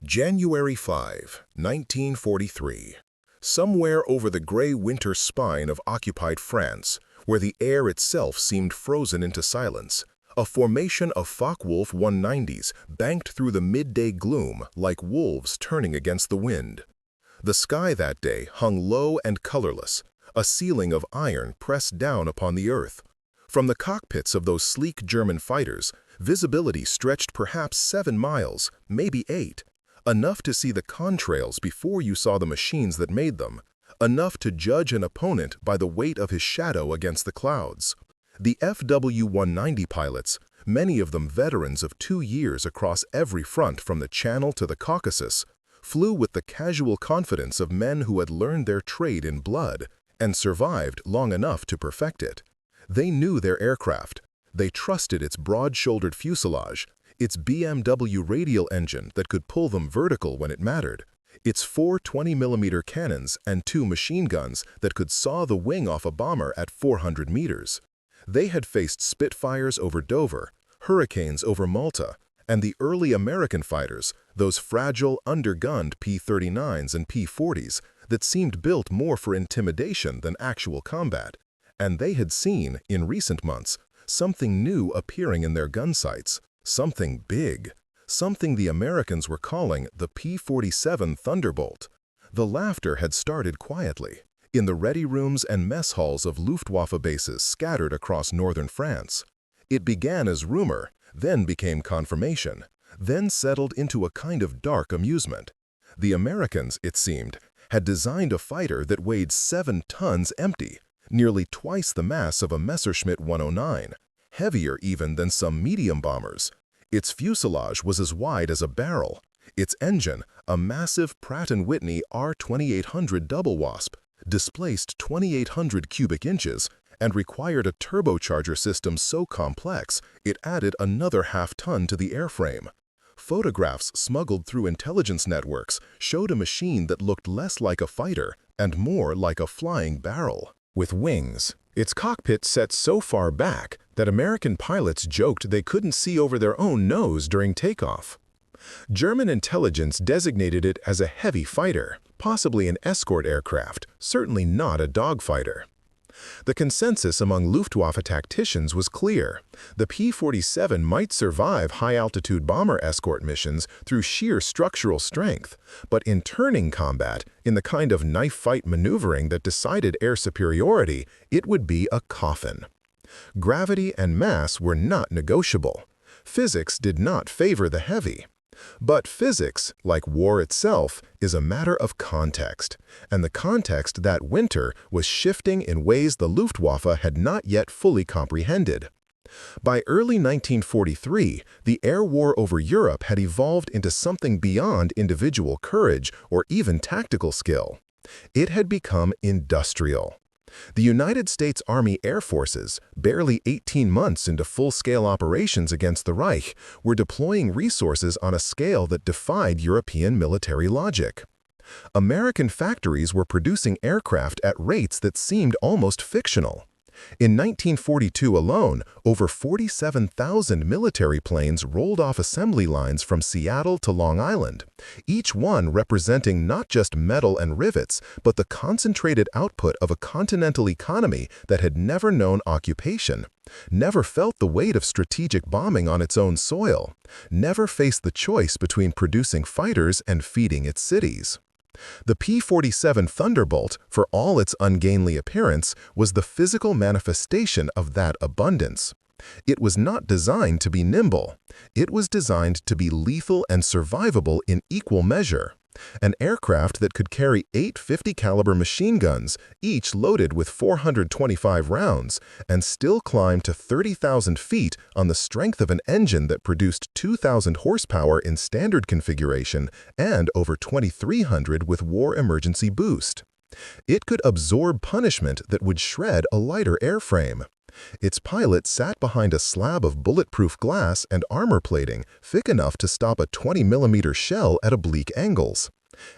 January 5, 1943. Somewhere over the gray winter spine of occupied France, where the air itself seemed frozen into silence, a formation of Focke-Wulf 190s banked through the midday gloom like wolves turning against the wind. The sky that day hung low and colorless, a ceiling of iron pressed down upon the earth. From the cockpits of those sleek German fighters, visibility stretched perhaps 7 miles, maybe 8. Enough to see the contrails before you saw the machines that made them, enough to judge an opponent by the weight of his shadow against the clouds. The FW-190 pilots, many of them veterans of 2 years across every front from the Channel to the Caucasus, flew with the casual confidence of men who had learned their trade in blood and survived long enough to perfect it. They knew their aircraft. They trusted its broad-shouldered fuselage, its BMW radial engine that could pull them vertical when it mattered, its 4 20mm cannons and 2 machine guns that could saw the wing off a bomber at 400 meters. They had faced Spitfires over Dover, Hurricanes over Malta, and the early American fighters, those fragile, undergunned P-39's and P-40's that seemed built more for intimidation than actual combat. And they had seen, in recent months, something new appearing in their gun sights. Something big, something the Americans were calling the P-47 Thunderbolt. The laughter had started quietly, in the ready rooms and mess halls of Luftwaffe bases scattered across northern France. It began as rumor, then became confirmation, then settled into a kind of dark amusement. The Americans, it seemed, had designed a fighter that weighed 7 tons empty, nearly twice the mass of a Messerschmitt 109. Heavier even than some medium bombers. Its fuselage was as wide as a barrel. Its engine, a massive Pratt & Whitney R2800 double wasp, displaced 2,800 cubic inches and required a turbocharger system so complex it added another half-ton to the airframe. Photographs smuggled through intelligence networks showed a machine that looked less like a fighter and more like a flying barrel. With wings, its cockpit set so far back that American pilots joked they couldn't see over their own nose during takeoff. German intelligence designated it as a heavy fighter, possibly an escort aircraft, certainly not a dogfighter. The consensus among Luftwaffe tacticians was clear. The P-47 might survive high-altitude bomber escort missions through sheer structural strength, but in turning combat, in the kind of knife-fight maneuvering that decided air superiority, it would be a coffin. Gravity and mass were not negotiable. Physics did not favor the heavy. But physics, like war itself, is a matter of context, and the context that winter was shifting in ways the Luftwaffe had not yet fully comprehended. By early 1943, the air war over Europe had evolved into something beyond individual courage or even tactical skill. It had become industrial. The United States Army Air Forces, barely 18 months into full-scale operations against the Reich, were deploying resources on a scale that defied European military logic. American factories were producing aircraft at rates that seemed almost fictional. In 1942 alone, over 47,000 military planes rolled off assembly lines from Seattle to Long Island, each one representing not just metal and rivets, but the concentrated output of a continental economy that had never known occupation, never felt the weight of strategic bombing on its own soil, never faced the choice between producing fighters and feeding its cities. The P-47 Thunderbolt, for all its ungainly appearance, was the physical manifestation of that abundance. It was not designed to be nimble. It was designed to be lethal and survivable in equal measure. An aircraft that could carry 8 50-caliber machine guns, each loaded with 425 rounds, and still climb to 30,000 feet on the strength of an engine that produced 2,000 horsepower in standard configuration and over 2,300 with war emergency boost. It could absorb punishment that would shred a lighter airframe. Its pilot sat behind a slab of bulletproof glass and armor plating thick enough to stop a 20mm shell at oblique angles.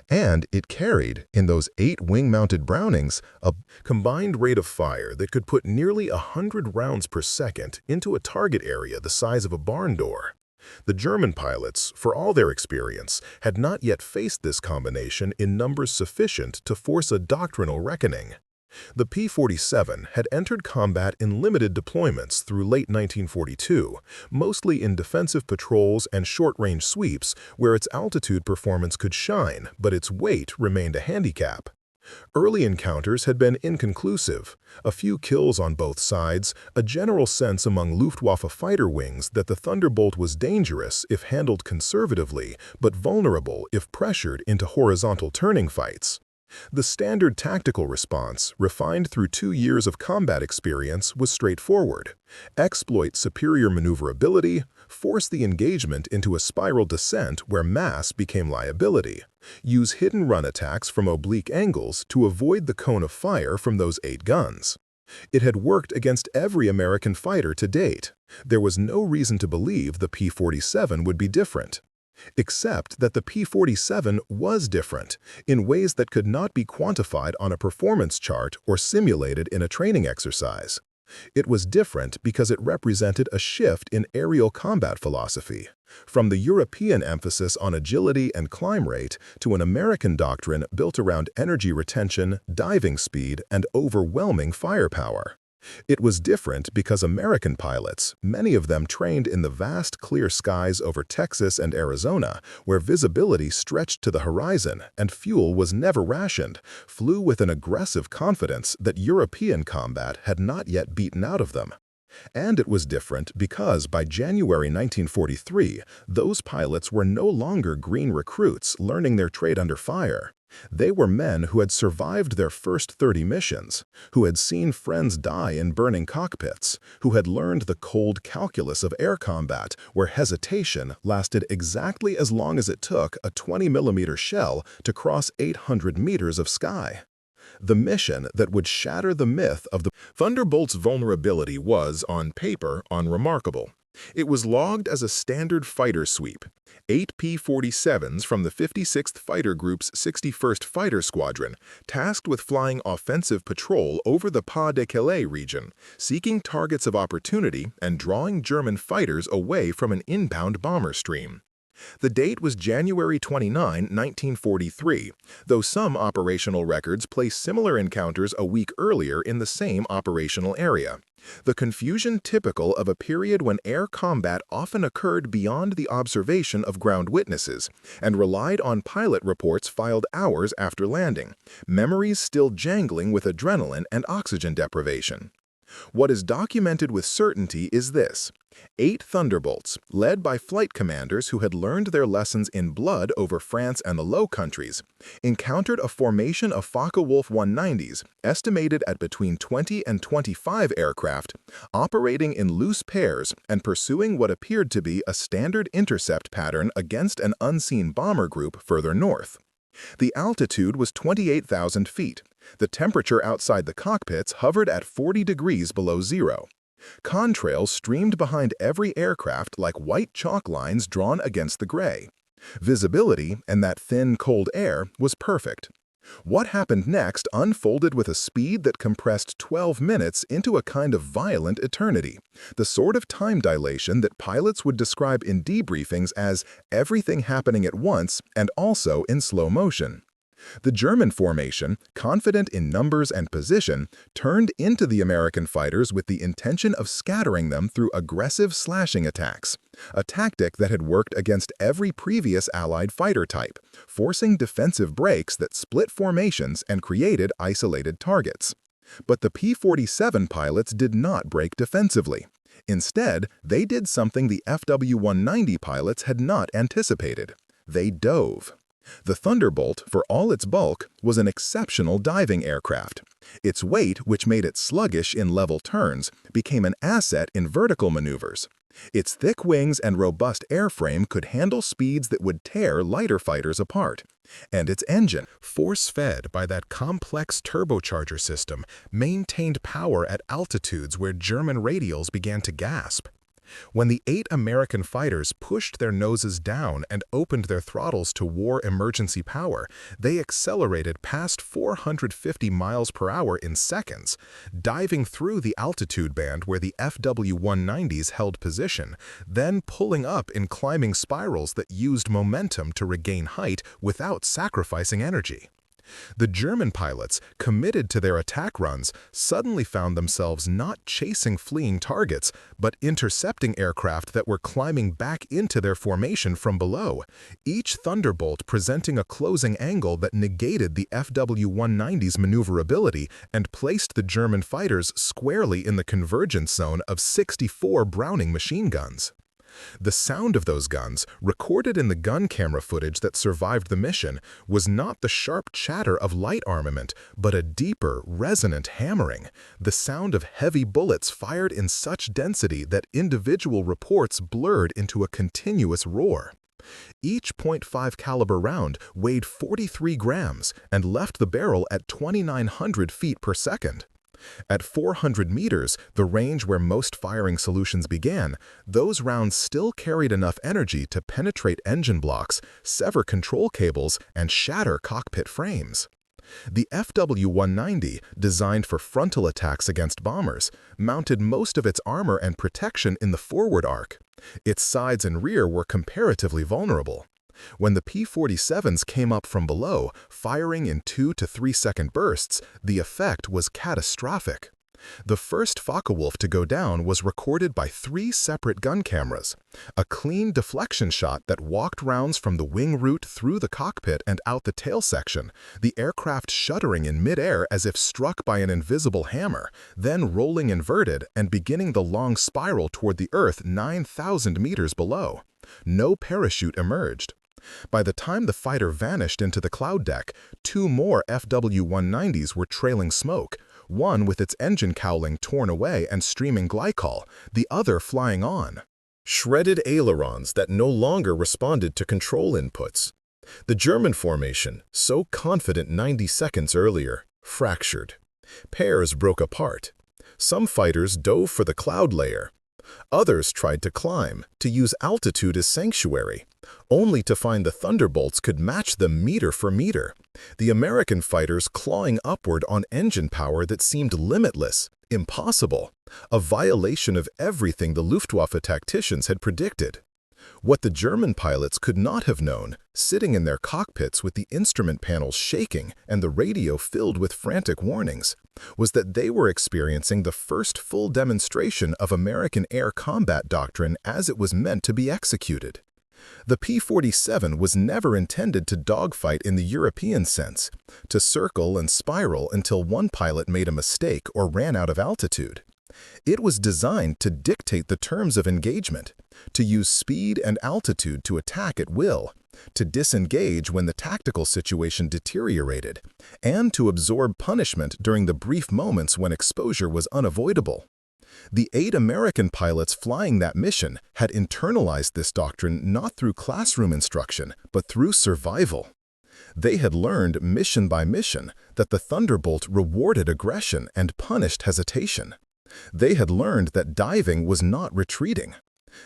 And it carried, in those 8 wing-mounted Brownings, a combined rate of fire that could put nearly 100 rounds per second into a target area the size of a barn door. The German pilots, for all their experience, had not yet faced this combination in numbers sufficient to force a doctrinal reckoning. The P-47 had entered combat in limited deployments through late 1942, mostly in defensive patrols and short-range sweeps where its altitude performance could shine, but its weight remained a handicap. Early encounters had been inconclusive, a few kills on both sides, a general sense among Luftwaffe fighter wings that the Thunderbolt was dangerous if handled conservatively, but vulnerable if pressured into horizontal turning fights. The standard tactical response, refined through 2 years of combat experience, was straightforward. Exploit superior maneuverability, force the engagement into a spiral descent where mass became liability. Use hit-and-run attacks from oblique angles to avoid the cone of fire from those 8 guns. It had worked against every American fighter to date. There was no reason to believe the P-47 would be different. Except that the P-47 was different, in ways that could not be quantified on a performance chart or simulated in a training exercise. It was different because it represented a shift in aerial combat philosophy, from the European emphasis on agility and climb rate to an American doctrine built around energy retention, diving speed, and overwhelming firepower. It was different because American pilots, many of them trained in the vast clear skies over Texas and Arizona, where visibility stretched to the horizon and fuel was never rationed, flew with an aggressive confidence that European combat had not yet beaten out of them. And it was different because by January 1943, those pilots were no longer green recruits learning their trade under fire. They were men who had survived their first 30 missions, who had seen friends die in burning cockpits, who had learned the cold calculus of air combat where hesitation lasted exactly as long as it took a 20mm shell to cross 800 meters of sky. The mission that would shatter the myth of the Thunderbolt's vulnerability was, on paper, unremarkable. It was logged as a standard fighter sweep. 8 P-47's from the 56th Fighter Group's 61st Fighter Squadron, tasked with flying offensive patrol over the Pas-de-Calais region, seeking targets of opportunity and drawing German fighters away from an inbound bomber stream. The date was January 29, 1943, though some operational records place similar encounters a week earlier in the same operational area. The confusion typical of a period when air combat often occurred beyond the observation of ground witnesses and relied on pilot reports filed hours after landing, memories still jangling with adrenaline and oxygen deprivation. What is documented with certainty is this: 8 Thunderbolts, led by flight commanders who had learned their lessons in blood over France and the Low Countries, encountered a formation of Focke-Wulf 190s, estimated at between 20 and 25 aircraft, operating in loose pairs and pursuing what appeared to be a standard intercept pattern against an unseen bomber group further north. The altitude was 28,000 feet. The temperature outside the cockpits hovered at 40 degrees below zero. Contrails streamed behind every aircraft like white chalk lines drawn against the gray. Visibility, and that thin, cold air, was perfect. What happened next unfolded with a speed that compressed 12 minutes into a kind of violent eternity, the sort of time dilation that pilots would describe in debriefings as everything happening at once and also in slow motion. The German formation, confident in numbers and position, turned into the American fighters with the intention of scattering them through aggressive slashing attacks, a tactic that had worked against every previous Allied fighter type, forcing defensive breaks that split formations and created isolated targets. But the P-47 pilots did not break defensively. Instead, they did something the FW-190 pilots had not anticipated. They dove. The Thunderbolt, for all its bulk, was an exceptional diving aircraft. Its weight, which made it sluggish in level turns, became an asset in vertical maneuvers. Its thick wings and robust airframe could handle speeds that would tear lighter fighters apart. And its engine, force-fed by that complex turbocharger system, maintained power at altitudes where German radials began to gasp. When the 8 American fighters pushed their noses down and opened their throttles to war emergency power, they accelerated past 450 miles per hour in seconds, diving through the altitude band where the FW-190s held position, then pulling up in climbing spirals that used momentum to regain height without sacrificing energy. The German pilots, committed to their attack runs, suddenly found themselves not chasing fleeing targets, but intercepting aircraft that were climbing back into their formation from below, each Thunderbolt presenting a closing angle that negated the FW-190's maneuverability and placed the German fighters squarely in the convergence zone of 64 Browning machine guns. The sound of those guns, recorded in the gun camera footage that survived the mission, was not the sharp chatter of light armament, but a deeper, resonant hammering, the sound of heavy bullets fired in such density that individual reports blurred into a continuous roar. Each .5 caliber round weighed 43 grams and left the barrel at 2,900 feet per second. At 400 meters, the range where most firing solutions began, those rounds still carried enough energy to penetrate engine blocks, sever control cables, and shatter cockpit frames. The FW-190, designed for frontal attacks against bombers, mounted most of its armor and protection in the forward arc. Its sides and rear were comparatively vulnerable. When the P-47's came up from below, firing in 2 to 3 second bursts, the effect was catastrophic. The first Focke-Wulf to go down was recorded by 3 separate gun cameras. A clean deflection shot that walked rounds from the wing root through the cockpit and out the tail section, the aircraft shuddering in midair as if struck by an invisible hammer, then rolling inverted and beginning the long spiral toward the Earth 9,000 meters below. No parachute emerged. By the time the fighter vanished into the cloud deck, 2 more FW-190s were trailing smoke, one with its engine cowling torn away and streaming glycol, the other flying on. Shredded ailerons that no longer responded to control inputs. The German formation, so confident 90 seconds earlier, fractured. Pairs broke apart. Some fighters dove for the cloud layer. Others tried to climb, to use altitude as sanctuary, only to find the Thunderbolts could match them meter for meter, the American fighters clawing upward on engine power that seemed limitless, impossible, a violation of everything the Luftwaffe tacticians had predicted. What the German pilots could not have known, sitting in their cockpits with the instrument panels shaking and the radio filled with frantic warnings, was that they were experiencing the first full demonstration of American air combat doctrine as it was meant to be executed. The P-47 was never intended to dogfight in the European sense, to circle and spiral until one pilot made a mistake or ran out of altitude. It was designed to dictate the terms of engagement, to use speed and altitude to attack at will, to disengage when the tactical situation deteriorated, and to absorb punishment during the brief moments when exposure was unavoidable. The 8 American pilots flying that mission had internalized this doctrine not through classroom instruction, but through survival. They had learned mission by mission that the Thunderbolt rewarded aggression and punished hesitation. They had learned that diving was not retreating.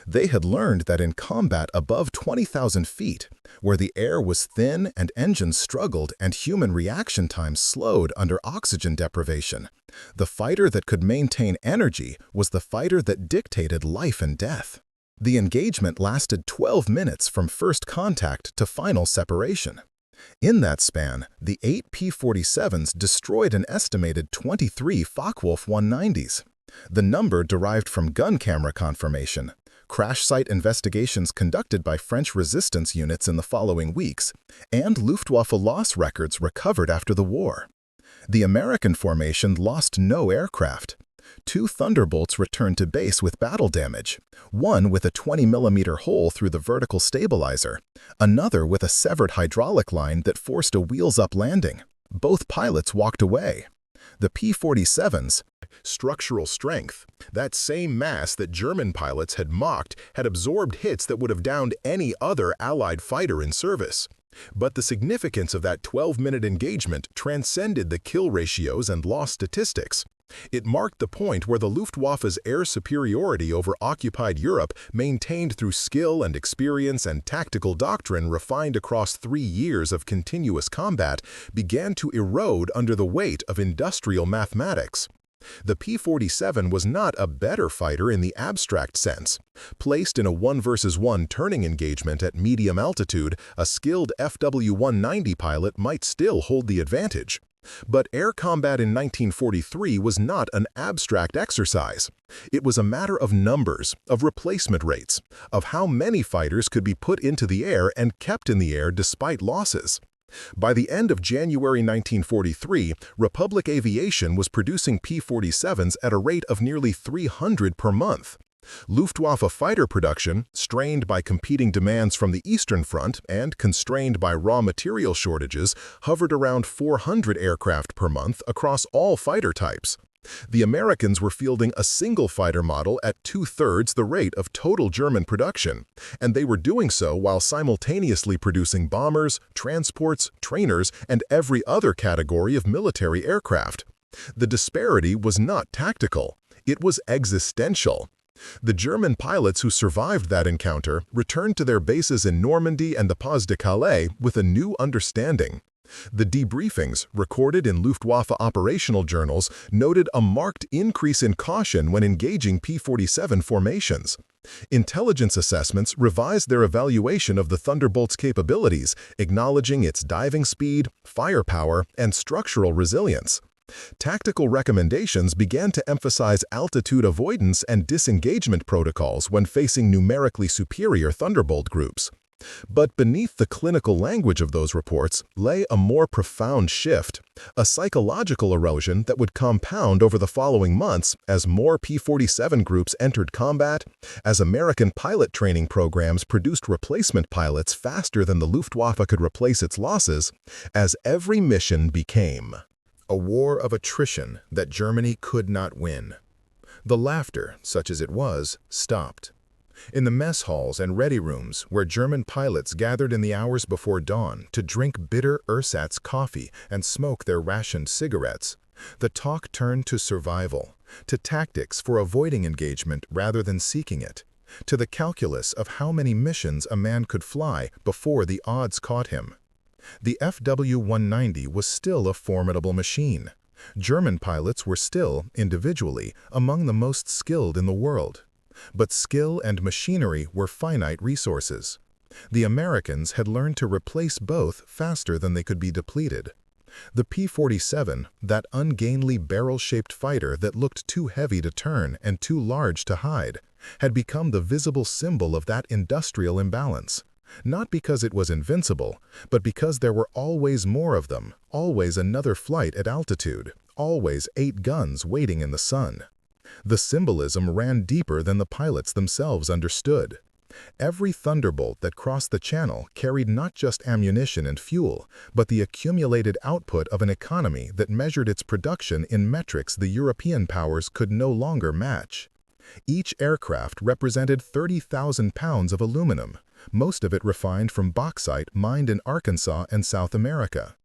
They had learned that in combat above 20,000 feet, where the air was thin and engines struggled and human reaction times slowed under oxygen deprivation, the fighter that could maintain energy was the fighter that dictated life and death. The engagement lasted 12 minutes from first contact to final separation. In that span, the 8 P-47's destroyed an estimated 23 Focke-Wulf 190s. The number derived from gun camera confirmation, crash site investigations conducted by French resistance units in the following weeks, and Luftwaffe loss records recovered after the war. The American formation lost no aircraft. 2 Thunderbolts returned to base with battle damage, one with a 20mm hole through the vertical stabilizer, another with a severed hydraulic line that forced a wheels-up landing. Both pilots walked away. The P-47's structural strength, that same mass that German pilots had mocked, had absorbed hits that would have downed any other Allied fighter in service. But the significance of that 12-minute engagement transcended the kill ratios and loss statistics. It marked the point where the Luftwaffe's air superiority over occupied Europe, maintained through skill and experience and tactical doctrine refined across 3 years of continuous combat, began to erode under the weight of industrial mathematics. The P-47 was not a better fighter in the abstract sense. Placed in a 1 versus 1 turning engagement at medium altitude, a skilled FW-190 pilot might still hold the advantage. But air combat in 1943 was not an abstract exercise. It was a matter of numbers, of replacement rates, of how many fighters could be put into the air and kept in the air despite losses. By the end of January 1943, Republic Aviation was producing P-47s at a rate of nearly 300 per month. Luftwaffe fighter production, strained by competing demands from the Eastern Front and constrained by raw material shortages, hovered around 400 aircraft per month across all fighter types. The Americans were fielding a single fighter model at 2/3 the rate of total German production, and they were doing so while simultaneously producing bombers, transports, trainers, and every other category of military aircraft. The disparity was not tactical, it was existential. The German pilots who survived that encounter returned to their bases in Normandy and the Pas-de-Calais with a new understanding. The debriefings, recorded in Luftwaffe operational journals, noted a marked increase in caution when engaging P-47 formations. Intelligence assessments revised their evaluation of the Thunderbolt's capabilities, acknowledging its diving speed, firepower, and structural resilience. Tactical recommendations began to emphasize altitude avoidance and disengagement protocols when facing numerically superior Thunderbolt groups. But beneath the clinical language of those reports lay a more profound shift, a psychological erosion that would compound over the following months as more P-47 groups entered combat, as American pilot training programs produced replacement pilots faster than the Luftwaffe could replace its losses, as every mission became a war of attrition that Germany could not win. The laughter, such as it was, stopped. In the mess halls and ready rooms, where German pilots gathered in the hours before dawn to drink bitter ersatz coffee and smoke their rationed cigarettes, the talk turned to survival, to tactics for avoiding engagement rather than seeking it, to the calculus of how many missions a man could fly before the odds caught him. The FW-190 was still a formidable machine. German pilots were still, individually, among the most skilled in the world. But skill and machinery were finite resources. The Americans had learned to replace both faster than they could be depleted. The P-47, that ungainly barrel-shaped fighter that looked too heavy to turn and too large to hide, had become the visible symbol of that industrial imbalance. Not because it was invincible, but because there were always more of them, always another flight at altitude, always 8 guns waiting in the sun. The symbolism ran deeper than the pilots themselves understood. Every Thunderbolt that crossed the channel carried not just ammunition and fuel, but the accumulated output of an economy that measured its production in metrics the European powers could no longer match. Each aircraft represented 30,000 pounds of aluminum, most of it refined from bauxite mined in Arkansas and South America.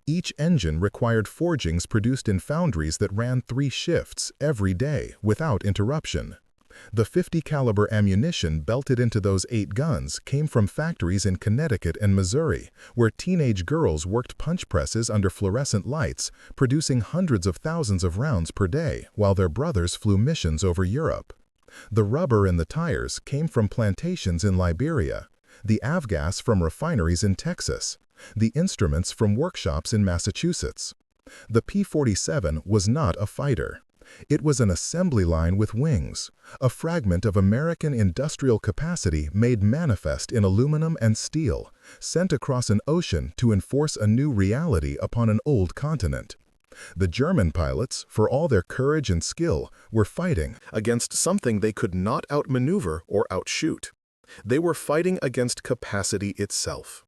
Each engine required forgings produced in foundries that ran 3 shifts every day without interruption. The .50 caliber ammunition belted into those 8 guns came from factories in Connecticut and Missouri, where teenage girls worked punch presses under fluorescent lights, producing hundreds of thousands of rounds per day while their brothers flew missions over Europe. The rubber and the tires came from plantations in Liberia, the avgas from refineries in Texas, the instruments from workshops in Massachusetts. The P-47 was not a fighter. It was an assembly line with wings, a fragment of American industrial capacity made manifest in aluminum and steel, sent across an ocean to enforce a new reality upon an old continent. The German pilots, for all their courage and skill, were fighting against something they could not outmaneuver or outshoot. They were fighting against capacity itself.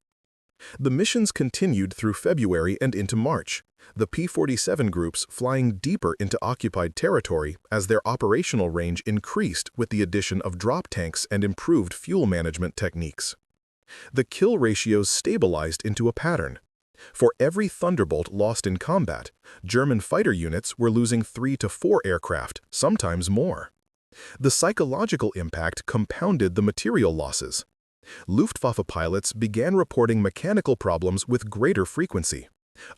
The missions continued through February and into March, the P-47 groups flying deeper into occupied territory as their operational range increased with the addition of drop tanks and improved fuel management techniques. The kill ratios stabilized into a pattern. For every Thunderbolt lost in combat, German fighter units were losing 3 to 4 aircraft, sometimes more. The psychological impact compounded the material losses. Luftwaffe pilots began reporting mechanical problems with greater frequency,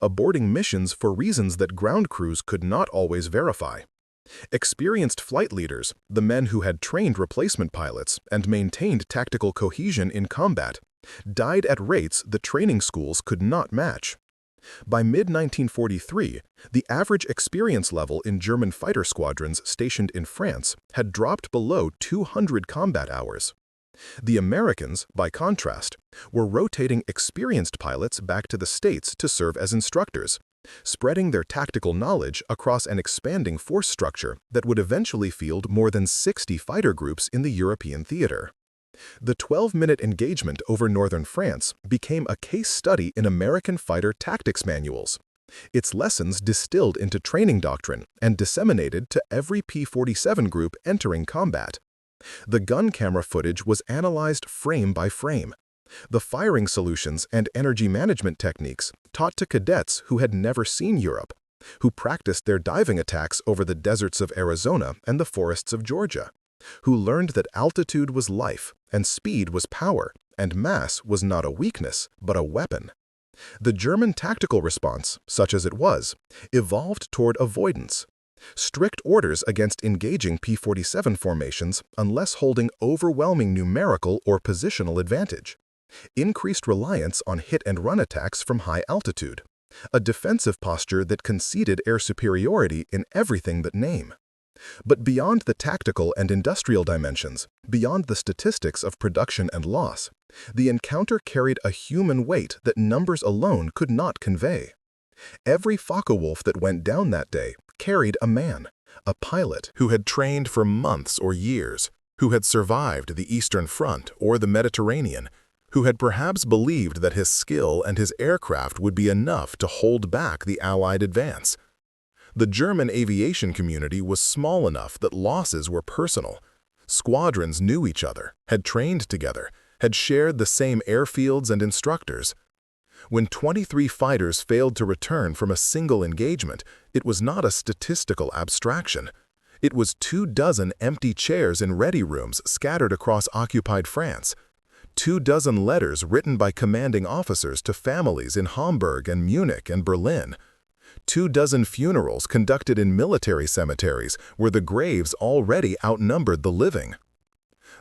aborting missions for reasons that ground crews could not always verify. Experienced flight leaders, the men who had trained replacement pilots and maintained tactical cohesion in combat, died at rates the training schools could not match. By mid-1943, the average experience level in German fighter squadrons stationed in France had dropped below 200 combat hours. The Americans, by contrast, were rotating experienced pilots back to the States to serve as instructors, spreading their tactical knowledge across an expanding force structure that would eventually field more than 60 fighter groups in the European theater. The 12-minute engagement over northern France became a case study in American fighter tactics manuals, its lessons distilled into training doctrine and disseminated to every P-47 group entering combat. The gun camera footage was analyzed frame by frame. The firing solutions and energy management techniques taught to cadets who had never seen Europe, who practiced their diving attacks over the deserts of Arizona and the forests of Georgia, who learned that altitude was life and speed was power and mass was not a weakness but a weapon. The German tactical response, such as it was, evolved toward avoidance. Strict orders against engaging P-47 formations unless holding overwhelming numerical or positional advantage. Increased reliance on hit-and-run attacks from high altitude. A defensive posture that conceded air superiority in everything but name. But beyond the tactical and industrial dimensions, beyond the statistics of production and loss, the encounter carried a human weight that numbers alone could not convey. Every Focke-Wulf that went down that day carried a man, a pilot who had trained for months or years, who had survived the Eastern Front or the Mediterranean, who had perhaps believed that his skill and his aircraft would be enough to hold back the Allied advance. The German aviation community was small enough that losses were personal. Squadrons knew each other, had trained together, had shared the same airfields and instructors. When 23 fighters failed to return from a single engagement, it was not a statistical abstraction. It was 24 empty chairs in ready rooms scattered across occupied France. 24 letters written by commanding officers to families in Hamburg and Munich and Berlin. 24 funerals conducted in military cemeteries where the graves already outnumbered the living.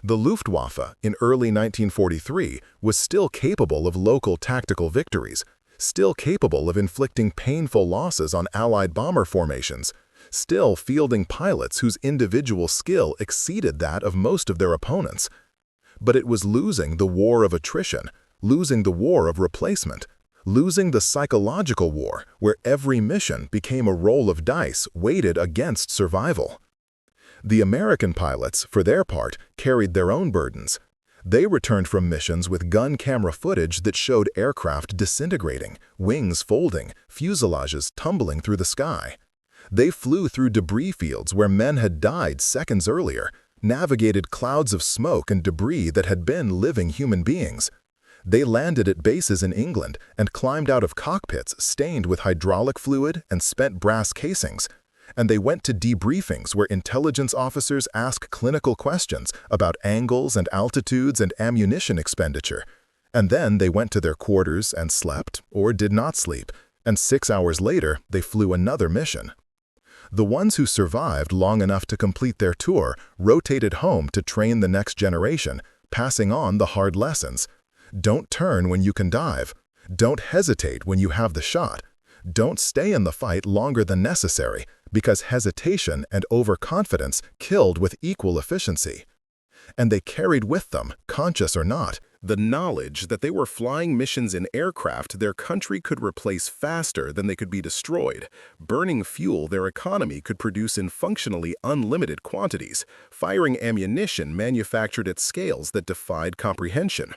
The Luftwaffe, in early 1943, was still capable of local tactical victories, still capable of inflicting painful losses on Allied bomber formations, still fielding pilots whose individual skill exceeded that of most of their opponents. But it was losing the war of attrition, losing the war of replacement, losing the psychological war where every mission became a roll of dice weighted against survival. The American pilots, for their part, carried their own burdens. They returned from missions with gun camera footage that showed aircraft disintegrating, wings folding, fuselages tumbling through the sky. They flew through debris fields where men had died seconds earlier, navigated clouds of smoke and debris that had been living human beings. They landed at bases in England and climbed out of cockpits stained with hydraulic fluid and spent brass casings. And they went to debriefings where intelligence officers asked clinical questions about angles and altitudes and ammunition expenditure. And then they went to their quarters and slept, or did not sleep, and 6 hours later they flew another mission. The ones who survived long enough to complete their tour rotated home to train the next generation, passing on the hard lessons. Don't turn when you can dive. Don't hesitate when you have the shot. Don't stay in the fight longer than necessary, because hesitation and overconfidence killed with equal efficiency. And they carried with them, conscious or not, the knowledge that they were flying missions in aircraft their country could replace faster than they could be destroyed, burning fuel their economy could produce in functionally unlimited quantities, firing ammunition manufactured at scales that defied comprehension.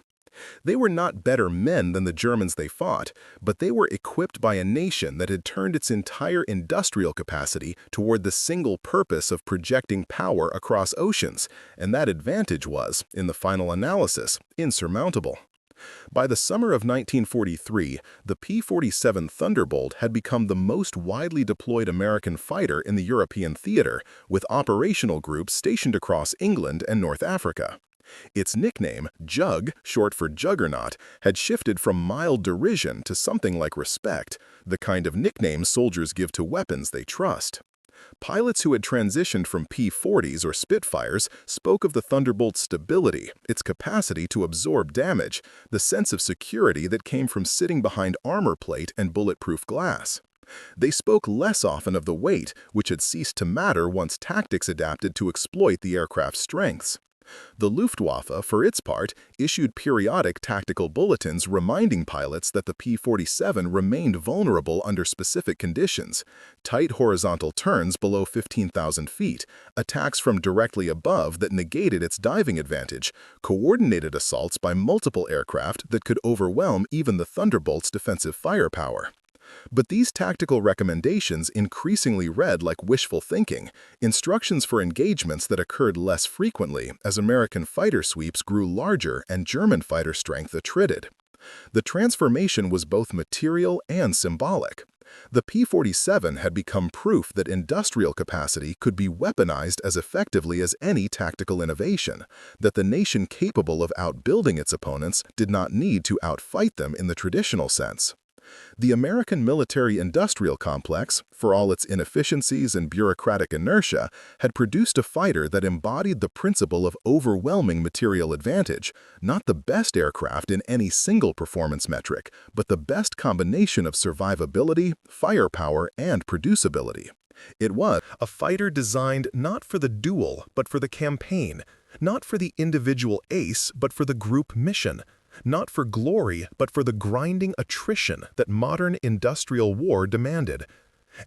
They were not better men than the Germans they fought, but they were equipped by a nation that had turned its entire industrial capacity toward the single purpose of projecting power across oceans, and that advantage was, in the final analysis, insurmountable. By the summer of 1943, the P-47 Thunderbolt had become the most widely deployed American fighter in the European theater, with operational groups stationed across England and North Africa. Its nickname, Jug, short for Juggernaut, had shifted from mild derision to something like respect, the kind of nickname soldiers give to weapons they trust. Pilots who had transitioned from P-40s or Spitfires spoke of the Thunderbolt's stability, its capacity to absorb damage, the sense of security that came from sitting behind armor plate and bulletproof glass. They spoke less often of the weight, which had ceased to matter once tactics adapted to exploit the aircraft's strengths. The Luftwaffe, for its part, issued periodic tactical bulletins reminding pilots that the P-47 remained vulnerable under specific conditions: tight horizontal turns below 15,000 feet, attacks from directly above that negated its diving advantage, coordinated assaults by multiple aircraft that could overwhelm even the Thunderbolt's defensive firepower. But these tactical recommendations increasingly read like wishful thinking, instructions for engagements that occurred less frequently as American fighter sweeps grew larger and German fighter strength attrited. The transformation was both material and symbolic. The P-47 had become proof that industrial capacity could be weaponized as effectively as any tactical innovation, that the nation capable of outbuilding its opponents did not need to outfight them in the traditional sense. The American military-industrial complex, for all its inefficiencies and bureaucratic inertia, had produced a fighter that embodied the principle of overwhelming material advantage, not the best aircraft in any single performance metric, but the best combination of survivability, firepower, and producibility. It was a fighter designed not for the duel, but for the campaign, not for the individual ace, but for the group mission. Not for glory, but for the grinding attrition that modern industrial war demanded.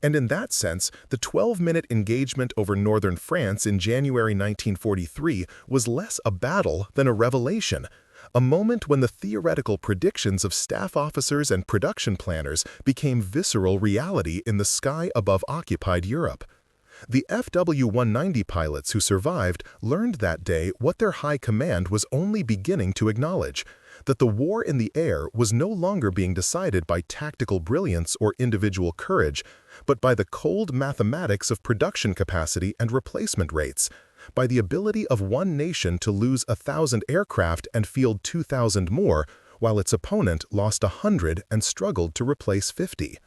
And in that sense, the 12-minute engagement over northern France in January 1943 was less a battle than a revelation, a moment when the theoretical predictions of staff officers and production planners became visceral reality in the sky above occupied Europe. The FW-190 pilots who survived learned that day what their high command was only beginning to acknowledge: that the war in the air was no longer being decided by tactical brilliance or individual courage, but by the cold mathematics of production capacity and replacement rates, by the ability of one nation to lose 1,000 aircraft and field 2,000 more, while its opponent lost 100 and struggled to replace 50.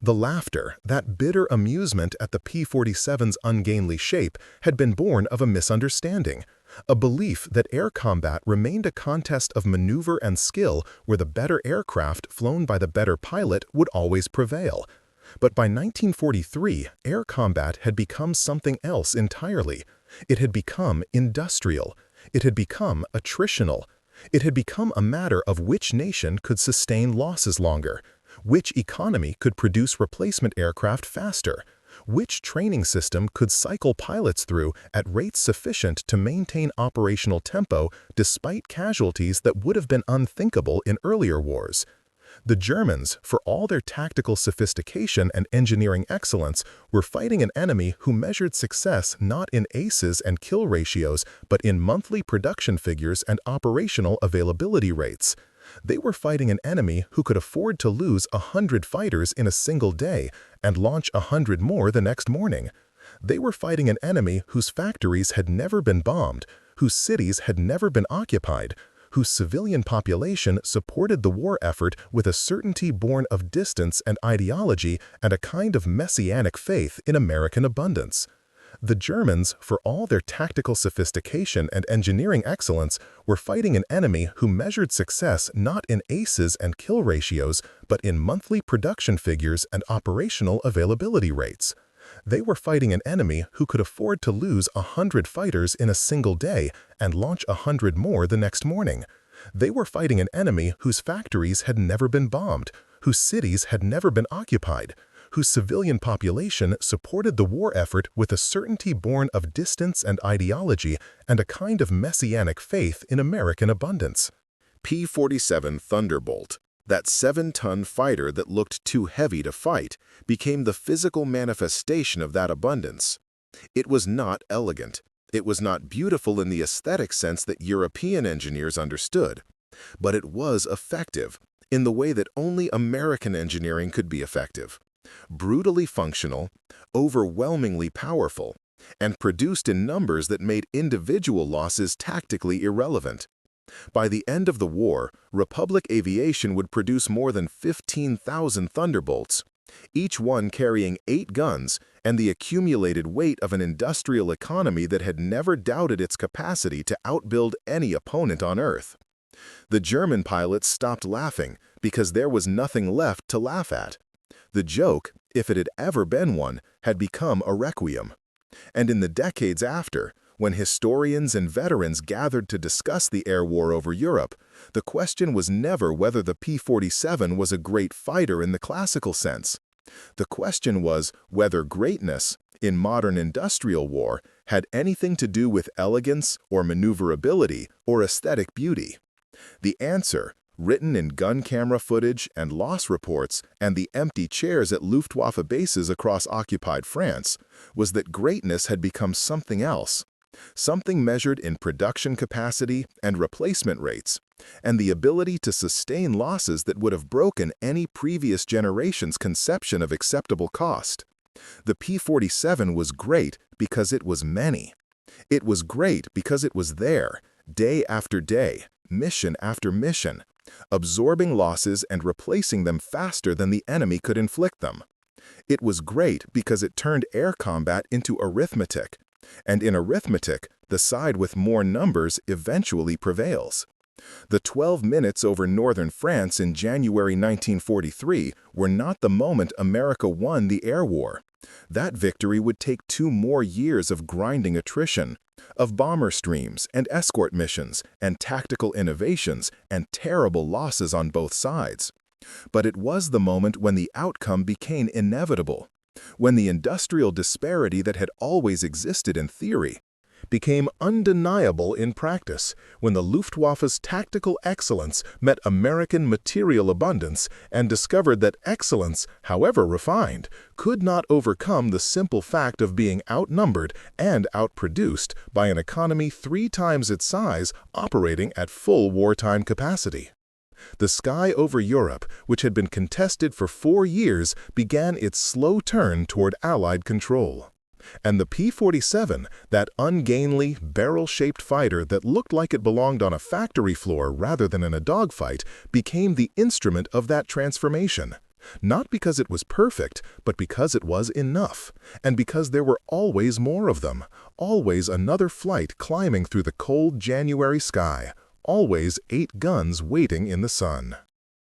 The laughter, that bitter amusement at the P-47's ungainly shape, had been born of a misunderstanding, a belief that air combat remained a contest of maneuver and skill where the better aircraft flown by the better pilot would always prevail. But by 1943, air combat had become something else entirely. It had become industrial. It had become attritional. It had become a matter of which nation could sustain losses longer, which economy could produce replacement aircraft faster, which training system could cycle pilots through at rates sufficient to maintain operational tempo despite casualties that would have been unthinkable in earlier wars. The Germans, for all their tactical sophistication and engineering excellence, were fighting an enemy who measured success not in aces and kill ratios, but in monthly production figures and operational availability rates. They were fighting an enemy who could afford to lose 100 fighters in a single day and launch 100 more the next morning. They were fighting an enemy whose factories had never been bombed, whose cities had never been occupied, whose civilian population supported the war effort with a certainty born of distance and ideology and a kind of messianic faith in American abundance. The Germans, for all their tactical sophistication and engineering excellence, were fighting an enemy who measured success not in aces and kill ratios, but in monthly production figures and operational availability rates. They were fighting an enemy who could afford to lose 100 fighters in a single day and launch 100 more the next morning. They were fighting an enemy whose factories had never been bombed, whose cities had never been occupied, whose civilian population supported the war effort with a certainty born of distance and ideology and a kind of messianic faith in American abundance. P-47 Thunderbolt, that 7-ton fighter that looked too heavy to fight, became the physical manifestation of that abundance. It was not elegant. It was not beautiful in the aesthetic sense that European engineers understood. But it was effective, in the way that only American engineering could be effective. Brutally functional, overwhelmingly powerful, and produced in numbers that made individual losses tactically irrelevant. By the end of the war, Republic aviation would produce more than 15,000 Thunderbolts, each one carrying 8 guns and the accumulated weight of an industrial economy that had never doubted its capacity to outbuild any opponent on Earth. The German pilots stopped laughing because there was nothing left to laugh at. The joke, if it had ever been one, had become a requiem. And in the decades after, when historians and veterans gathered to discuss the air war over Europe, the question was never whether the P-47 was a great fighter in the classical sense. The question was whether greatness, in modern industrial war, had anything to do with elegance or maneuverability or aesthetic beauty. The answer, written in gun camera footage and loss reports and the empty chairs at Luftwaffe bases across occupied France, was that greatness had become something else. Something measured in production capacity and replacement rates, and the ability to sustain losses that would have broken any previous generation's conception of acceptable cost. The P-47 was great because it was many. It was great because it was there, day after day, mission after mission, absorbing losses and replacing them faster than the enemy could inflict them. It was great because it turned air combat into arithmetic, and in arithmetic, the side with more numbers eventually prevails. The 12 minutes over northern France in January 1943 were not the moment America won the air war. That victory would take 2 more years of grinding attrition, of bomber streams and escort missions and tactical innovations and terrible losses on both sides. But it was the moment when the outcome became inevitable, when the industrial disparity that had always existed in theory became undeniable in practice, when the Luftwaffe's tactical excellence met American material abundance and discovered that excellence, however refined, could not overcome the simple fact of being outnumbered and outproduced by an economy 3 times its size operating at full wartime capacity. The sky over Europe, which had been contested for 4 years, began its slow turn toward Allied control. And the P-47, that ungainly, barrel-shaped fighter that looked like it belonged on a factory floor rather than in a dogfight, became the instrument of that transformation. Not because it was perfect, but because it was enough, and because there were always more of them, always another flight climbing through the cold January sky, always 8 guns waiting in the sun.